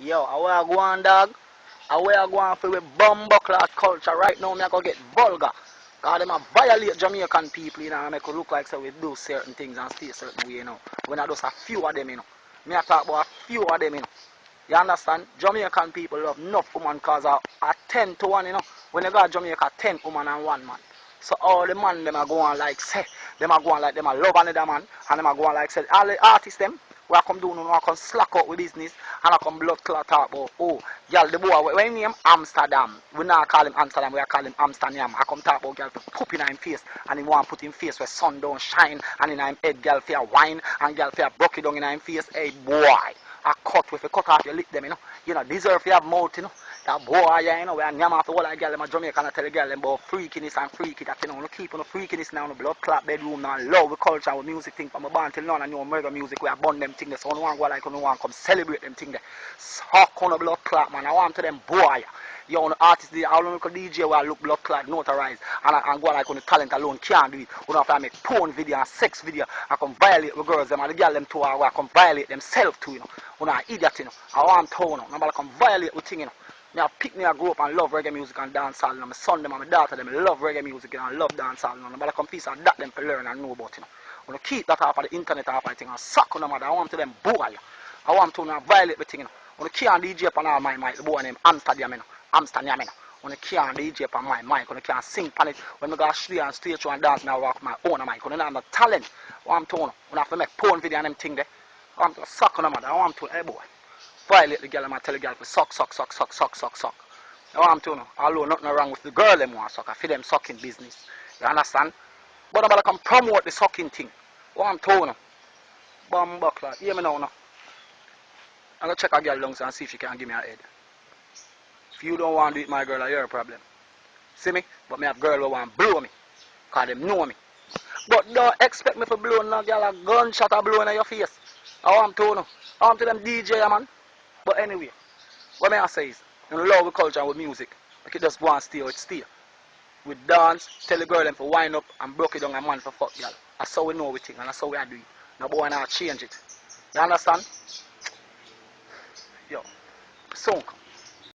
Yo, away I go on, dog. Away I go on for with bumbuckler culture. Right now, me I go get vulgar. Cause them a violate Jamaican people, you know, and make it look like so we do certain things and stay a certain way, you know. When I just a few of them, you know. Me I talk about a few of them, you know. You understand? Jamaican people love enough woman cause a 10 to 1, you know. When you got Jamaica, 10 woman and 1 man. So all the man them are going like say, them are going like them are love another man, and them are going like say, all the artists them, we are come do no, I come slack out with business, and I come blood clot talk about, oh, girl, the boy, when he name Amsterdam, we not call him Amsterdam, we are call him Amsterdam. I come talk about girl to poop in him face, and he want put him face where sun don't shine, and in him head girl for wine, and girl for broke it down in him face, hey boy. A cut with a cut off your lip them, you know. You know, deserve to have mouth, you know. That boy, yeah, you know, we are nyam off the whole of the girl, them a Jamaican, I tell the girl them about freakiness and freaky, that, you know, keep on the freakiness now, the blood clot bedroom now, love with culture, with music thing, from a band till now, and you murder music, we have bun them thing there, so I don't want to go like, I don't want to come celebrate them thing there. Suck on the blood clot, man, I want to them boy. You know, the artist, the all local DJ where I look blood clot, notarized, and go like on the talent alone can't do it. We don't have to make porn video and sex video. I come violate the girls, them and the girl them too, I come violate themselves too, you know. We're not idiot, you know. I want to, you know. Nobody come violate with thing, you know. Me I pick me, I grew up and love reggae music and dancehall, you know. My son them and my daughter them love reggae music and love dancehall, you know. Nobody come piece and that them to learn and know about, you know. We don't keep that off of the internet off of the thing and suck on them, I want to them boy. I want to now violate the thing, you know. When the can't DJ upon all my mic, the boy named Amsterdam, you know. Amsterdam, you know. When the can't DJ upon my mic, when the can't sing on it, when I go straight and stage show and dance, I walk my own mic. When I have no talent, what I'm told, when I have to make porn video and them thing there, I want to suck on them, I want to, hey boy. Violate the girl, and I tell the girl to suck. I want to know, although nothing wrong with the girl them want to suck, I feel them sucking business. You understand? But I'm going to promote the sucking thing. What I'm told you, bumbuckler, hear me now, no? I'm going to check a girl lungs and see if she can give me a head. If you don't want to do it, my girl, I hear a problem. See me? But me have girl who want to blow me. Because them know me. But don't expect me to blow no girl a gunshot a blow in your face. I want to know. I want to them DJ, man. But anyway, what may I say is, you love with culture and with music. Like it just go and stay, it stay. We dance, tell the girl them to wind up and broke it down a man for fuck girl. That's how we know we think and that's how we are doing. No boy not change it. You understand? Yo, song.